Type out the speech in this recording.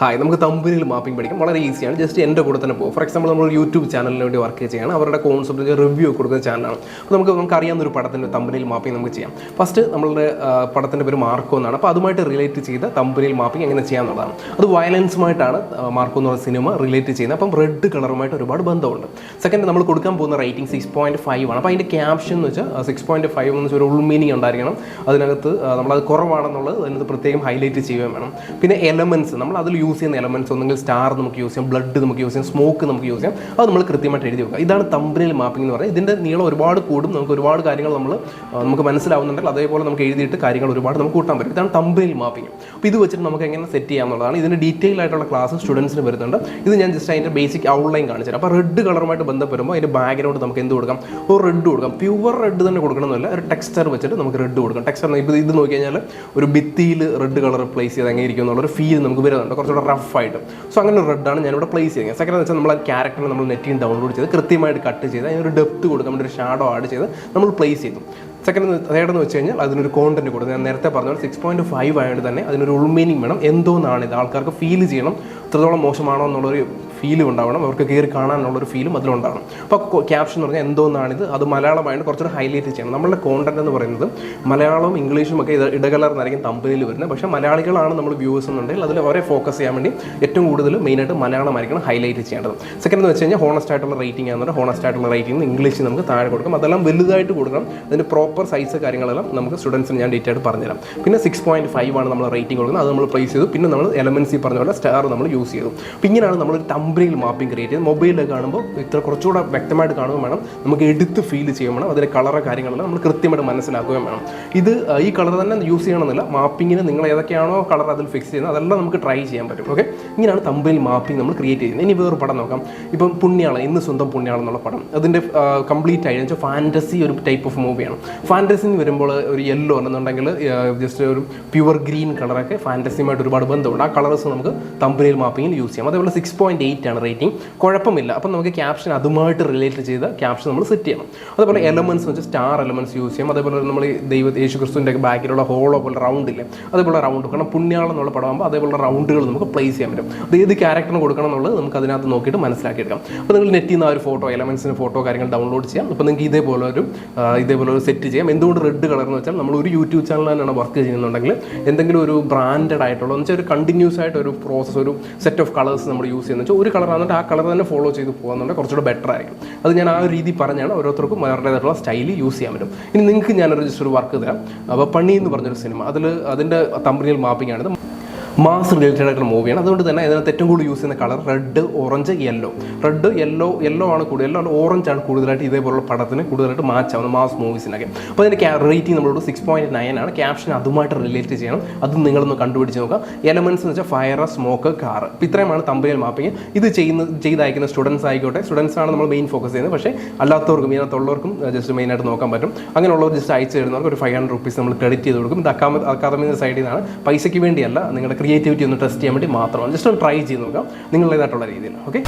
Hi, നമുക്ക് തമ്പനിയിൽ mapping പഠിക്കാം. വളരെ ഈസിയാണ്. ജസ്റ്റ് എൻ്റെ കൂടെ തന്നെ പോകും. ഫോർ എക്സാമ്പിൾ നമ്മൾ യൂട്യൂബ് ചാനലിന് വേണ്ടി വർക്ക് ചെയ്യണം. അവരുടെ കോൺസെപ്റ്റ് റിവ്യൂ കൊടുക്കുന്ന ചാനലാണ്. അപ്പോൾ നമുക്ക് അറിയാവുന്ന ഒരു പടത്തിൻ്റെ തമ്പനിയിൽ മാപ്പിംഗ് നമുക്ക് ചെയ്യാം. ഫസ്റ്റ് നമ്മളുടെ പടത്തിൻ്റെ പേര് മാർക്കോ എന്നാണ്. അപ്പോൾ അതുമായിട്ട് റിലേറ്റ് ചെയ്ത തമ്പനിയിൽ മാപ്പിംഗ് എങ്ങനെ ചെയ്യാമെന്നുള്ളതാണ്. അത് വയലൻസുമായിട്ടാണ് മാർക്കോ എന്ന് പറയുന്ന സിനിമ റിലേറ്റ് ചെയ്യുന്നത്. അപ്പം റെഡ് കളറുമായിട്ട് ഒരുപാട് ബന്ധമുണ്ട്. സെക്കൻഡ്, നമ്മൾ കൊടുക്കാൻ പോകുന്ന റേറ്റിംഗ് 6.5 ആണ്. അപ്പോൾ അതിൻ്റെ ക്യാപ്ഷൻ എന്ന് വെച്ചാൽ 6.5 എന്ന് വെച്ചാൽ ഒരു ഉൾ മീനിങ് ഉണ്ടായിരിക്കണം. അതിനകത്ത് നമ്മളത് കുറവാണെന്നുള്ളത് അതിനകത്ത് പ്രത്യേകം ഹൈലൈറ്റ് ചെയ്യുകയും വേണം. പിന്നെ എലമെൻറ്റ്സ്, നമ്മൾ അതിൽ യൂസ് ചെയ്യുന്ന എലമെൻറ്റ്സ് ഒന്നെങ്കിൽ സ്റ്റാർ നമുക്ക് യൂസ് ചെയ്യാം, ബ്ലഡ് നമുക്ക് യൂസ് ചെയ്യാം, സ്മോക്ക് നമുക്ക് യൂസ് ചെയ്യാം. അത് നമ്മൾ കൃത്യമായിട്ട് എഴുതി വെക്കുക. ഇതാണ് തമ്പനിയിൽ മാപ്പിംഗ് എന്ന് പറയുന്നത്. ഇതിൻ്റെ നീളം ഒരുപാട് കൂടും. നമുക്ക് ഒരുപാട് കാര്യങ്ങൾ നമുക്ക് മനസ്സിലാവുന്നുണ്ടെങ്കിൽ അതേപോലെ നമുക്ക് എഴുതിയിട്ട് കാര്യങ്ങൾ ഒരുപാട് നമുക്ക് കൂട്ടാൻ പറ്റും. ഇതാണ് തമ്പനിയിൽ മാപ്പിംഗ്. അപ്പോൾ ഇത് വെച്ചിട്ട് നമുക്ക് എങ്ങനെ സെറ്റ് ചെയ്യാമെന്നുള്ളതാണ്. ഇതിൻ്റെ ഡീറ്റെയിൽ ആയിട്ടുള്ള ക്ലാസ് സ്റ്റുഡൻസിന് വരുന്നുണ്ട്. ഇത് ഞാൻ ജസ്റ്റ് അതിൻ്റെ ബേസിക് ഔട്ട്ലൈൻ കാണിച്ചു തരാം. അപ്പോൾ റെഡ് കളറുമായിട്ട് ബന്ധപ്പെടുമ്പോൾ അതിൻ്റെ ബാക്ക്ഗ്രൗണ്ട് നമുക്ക് എന്ത് കൊടുക്കാം? ഒരു റെഡ് കൊടുക്കാം. പ്യുവർ റെഡ് തന്നെ കൊടുക്കണമെന്നില്ല, ഒരു ടെക്സ്ചർ വെച്ചിട്ട് നമുക്ക് റെഡ് കൊടുക്കാം. ടെക്സ്ചർ ഇപ്പോൾ ഇത് നോക്കി കഴിഞ്ഞാൽ ഒരു ഭിത്തിയിൽ റെഡ് കളർ പ്ലേസ് ചെയ്ത് എങ്ങനെ ഇരിക്കും എന്നുള്ളൊരു ഫീൽ നമുക്ക് വരുന്നുണ്ട്, കുറച്ചുകൂടെ റഫായിട്ട്. സോ അങ്ങനെ ഒരു റെഡാണ് ഞാനിവിടെ പ്ലേസ് ചെയ്യുന്നത്. സെക്കൻഡ് എന്ന് വെച്ചാൽ നമ്മൾ ആ ക്യാരക്ടറിനെ നമ്മൾ നെറ്റിൽ ഡൗൺലോഡ് ചെയ്ത് കൃത്യമായിട്ട് കട്ട് ചെയ്ത് അതിനൊരു ഡെപ്ത് കൊടുക്കാൻ വേണ്ടി ഒരു ഷാഡോ ആഡ് ചെയ്ത് നമ്മൾ പ്ലേസ് ചെയ്തു. തേർഡെന്ന് വെച്ച് കഴിഞ്ഞാൽ അതിനൊരു കോണ്ടന്റ് കൊടുക്കും. ഞാൻ നേരത്തെ പറഞ്ഞ 6.5 ആയതുകൊണ്ട് തന്നെ അതിനൊരു ഉൾ മീനിങ് വേണം. എന്തോന്നാണിത്, ആൾക്കാർക്ക് ഫീൽ ചെയ്യണം. ഇത്രത്തോളം മോശമാണോ എന്നുള്ളൊരു ഫീലും ഉണ്ടാവണം, അവർക്ക് കയറി കാണാനുള്ളൊരു ഫീലും അതിലുണ്ടാവണം. അപ്പോൾ ക്യാപ്ഷൻ എന്ന് പറഞ്ഞാൽ എന്തോന്നാണിത്, അത് മലയാളമായിട്ട് കുറച്ചുകൂടെ ഹൈലൈറ്റ് ചെയ്യണം. നമ്മളുടെ കോണ്ടന്റ് എന്ന് പറയുന്നത് മലയാളവും ഇംഗ്ലീഷും ഒക്കെ ഇടകലർന്നായിരിക്കും തമ്പനിയിൽ വരുന്നത്. പക്ഷേ മലയാളികളാണ് നമ്മൾ വ്യൂവേഴ്സ് എന്നുണ്ടെങ്കിൽ അതിൽ അവരെ ഫോക്കസ് ചെയ്യാൻ വേണ്ടി ഏറ്റവും കൂടുതൽ മെയിനായിട്ട് മലയാളമായിരിക്കണം ഹൈലൈറ്റ് ചെയ്യേണ്ടത്. സെക്കൻഡ് എന്ന് വെച്ച് കഴിഞ്ഞാൽ ഹോണസ്റ്റ് ആയിട്ടുള്ള റേറ്റിംഗ് ആണെന്നുണ്ട്. ഹോണസ്റ്റ് ആയിട്ടുള്ള റേറ്റിംഗ് ഇംഗ്ലീഷിൽ നമുക്ക് താഴെ കൊടുക്കാം. അതെല്ലാം വലുതായിട്ട് കൊടുക്കണം. അതിൻ്റെ പ്രോപ്പർ സൈസ് കാര്യങ്ങളെല്ലാം നമുക്ക് സ്റ്റുഡൻസിന് ഞാൻ ഡീറ്റെയിൽ ആയിട്ട് പറഞ്ഞുതരാം. പിന്നെ 6.5 ആണ് നമ്മൾ റേറ്റിംഗ് കൊടുക്കുന്നത്. അത് നമ്മൾ പ്ലേസ് ചെയ്തു. പിന്നെ നമ്മൾ എലമെൻസി പറഞ്ഞ പോലെ സ്റ്റാർ നമ്മൾ യൂസ് ചെയ്തു. അപ്പോൾ ഇങ്ങനെയാണ് നമ്മളൊരു തമ്പനിയിൽ മാപ്പിംഗ് ക്രിയേറ്റ് ചെയ്ത് മൊബൈലിൽ കാണുമ്പോൾ ഇത്ര കുറച്ചുകൂടെ വ്യക്തമായിട്ട് കാണുകയും വേണം, നമുക്ക് എടുത്ത് ഫീൽ ചെയ്യും വേണം. അതിലെ കളറ് കാര്യങ്ങളെല്ലാം നമ്മൾ കൃത്യമായിട്ട് മനസ്സിലാക്കുകയും വേണം. ഈ കളർ തന്നെ യൂസ് ചെയ്യണമെന്നില്ല. മാപ്പിങ്ങിന് നിങ്ങൾ ഏതൊക്കെയാണോ കളർ അതിൽ ഫിക്സ് ചെയ്യുന്നത് അതെല്ലാം നമുക്ക് ട്രൈ ചെയ്യാൻ പറ്റും. ഓക്കെ, ഇങ്ങനെയാണ് തമ്പനിയിൽ മാപ്പിംഗ് നമ്മൾ ക്രിയേറ്റ് ചെയ്യുന്നത്. ഇനി വേറൊരു പടം നോക്കാം. ഇപ്പം പുണ്യാളം, ഇന്ന് സ്വന്തം പുണ്യാളം എന്നുള്ള പടം, അതിൻ്റെ കംപ്ലീറ്റ് ആയിട്ട് വെച്ചാൽ ഫാൻറ്റസി ഒരു ടൈപ്പ് ഓഫ് മൂവിയാണ്. ഫാൻറ്റസിന്ന് വരുമ്പോൾ ഒരു യെല്ലോ എന്നുണ്ടെങ്കിൽ ജസ്റ്റ് ഒരു പ്യുവർ ഗ്രീൻ കളറൊക്കെ ഫാൻറ്റസിയുമായിട്ട് ഒരുപാട് ബന്ധമുണ്ട്. ആ കളേഴ്സ് നമുക്ക് തമ്പനിയിൽ മാപ്പിങ്ങിൽ യൂസ് ചെയ്യാം. അതേപോലെ 6.8 ആണ് റേറ്റിംഗ്, കുഴപ്പമില്ല. അപ്പം നമുക്ക് ക്യാപ്ഷൻ അതുമായിട്ട് റിലേറ്റ് ചെയ്ത ക്യാപ്ഷൻ നമ്മൾ സെറ്റ് ചെയ്യണം. അതേപോലെ എലമെൻറ്റ്സ് വെച്ചാൽ സ്റ്റാർ എലമെൻറ്റ്സ് യൂസ് ചെയ്യാം. അതേപോലെ നമ്മൾ യേശു ക്രിസ്തുവിൻ്റെ ബാക്കിലുള്ള ഹോളോ പോലെ റൗണ്ട് ഇല്ലേ, അതേപോലെ റൗണ്ട്. കാരണം പുണ്യാളം എന്നുള്ള പടമാകുമ്പോൾ അതേപോലെ റൗണ്ടുകൾ നമുക്ക് പ്ലേസ് ചെയ്യാൻ പറ്റും. അത് ഏത് ക്യാരക്ടറിന് കൊടുക്കണം എന്നുള്ളത് നമുക്ക് അതിനകത്ത് നോക്കിയിട്ട് മനസ്സിലാക്കിയെടുക്കാം. അപ്പോൾ നിങ്ങൾ നെറ്റിൽ നിന്ന് ആ ഒരു ഫോട്ടോ, എലമെൻറ്റ്സിന് ഫോട്ടോ കാര്യങ്ങൾ ഡൗൺലോഡ് ചെയ്യാം. അപ്പോൾ നിങ്ങൾക്ക് ഇതേപോലെ ഒരു സെറ്റ് ചെയ്യാം. എന്തുകൊണ്ട് റെഡ് കളർ എന്ന് വെച്ചാൽ നമ്മൾ ഒരു യൂട്യൂബ് ചാനൽ തന്നെയാണ് വർക്ക് ചെയ്യുന്നുണ്ടെങ്കിൽ എന്തെങ്കിലും ഒരു ബ്രാൻഡഡ് ആയിട്ടുള്ള എന്ന് വെച്ചാൽ ഒരു കണ്ടിന്യൂസ് ആയിട്ട് ഒരു പ്രോസസ്സ്, ഒരു സെറ്റ് ഓഫ് കളേഴ്സ് നമ്മൾ യൂസ് ചെയ്യുന്നത് വെച്ചാൽ ഒരു കളർ എന്നിട്ട് ആ കളർ തന്നെ ഫോളോ ചെയ്ത് പോകുന്നുണ്ടെങ്കിൽ കുറച്ചുകൂടെ ബെറ്റർ ആയിരിക്കും. അത് ഞാൻ ആ ഒരു രീതി പറഞ്ഞാണ്. ഓരോരുത്തർക്കും അവരുടേതായിട്ടുള്ള സ്റ്റൈല് യൂസ് ചെയ്യാൻ പറ്റും. ഇനി നിങ്ങൾക്ക് ഞാനൊരു ജസ്റ്റ് ഒരു വർക്ക് തരാം. അപ്പോൾ പണി എന്ന് പറഞ്ഞൊരു സിനിമ, അതിൻ്റെ തമ്പനിയിൽ മാപ്പിംഗ് ആണ്. മാസ് റിലേറ്റഡ് ആയിട്ടുള്ള മൂവിയാണ്. അതുകൊണ്ട് തന്നെ ഇതിനകത്ത് ഏറ്റവും കൂടുതൽ യൂസ് ചെയ്യുന്ന colour red, orange, yellow. Red, yellow ആണ് കൂടുതൽ, ഓറഞ്ച് ആണ് കൂടുതലായിട്ട് ഇതേപോലുള്ള പടത്തിന് കൂടുതലായിട്ട് മാച്ച് ആവുന്നത് മാസ് മൂവീസിനൊക്കെ. അപ്പോൾ അതിൻ്റെ റേറ്റിംഗ് നമ്മളോട് 6.9 ആണ്. ക്യാപ്ഷൻ അതുമായിട്ട് റിലേറ്റ് ചെയ്യണം. അത് നിങ്ങളൊന്ന് കണ്ടുപിടിച്ച് നോക്കാം. എലമെൻറ്റ്സ് എന്ന് വെച്ചാൽ ഫയർ, സ്മോക്ക്, കാർ. ഇപ്പോൾ ഇത്രയുമാണ് തമ്പനിയിൽ മാപ്പിംഗ്. ഇത് ചെയ്തയക്കുന്ന സ്റ്റുഡൻസ് ആയിക്കോട്ടെ, സ്റ്റുഡൻസ് ആണ് നമ്മൾ മെയിൻ ഫോക്കസ് ചെയ്യുന്നത്. പക്ഷേ അല്ലാത്തവർക്കും ഇതിനകത്തുള്ളവർക്കും ജസ്റ്റ് മെയിനായിട്ട് നോക്കാൻ പറ്റും. അങ്ങനെയുള്ളവർ ജസ്റ്റ് അയച്ചു തരുന്നവർക്ക് ഒരു 500 rupees നമ്മൾ ക്രെഡിറ്റ് ചെയ്ത് കൊടുക്കും. ഇത് അക്കാദമിയുടെ സൈഡിൽ നിന്നാണ്, പൈസയ്ക്ക് വേണ്ടിയല്ല, നിങ്ങളുടെ ക്രിയേറ്റിവിറ്റി ഒന്ന് ടെസ്റ്റ് ചെയ്യാൻ വേണ്ടി മാത്രമാണ്. ജസ്റ്റ് ഒന്ന് ട്രൈ ചെയ്ത് നോക്കാം നിങ്ങളുടേതായിട്ടുള്ള രീതിയിൽ. ഓക്കെ.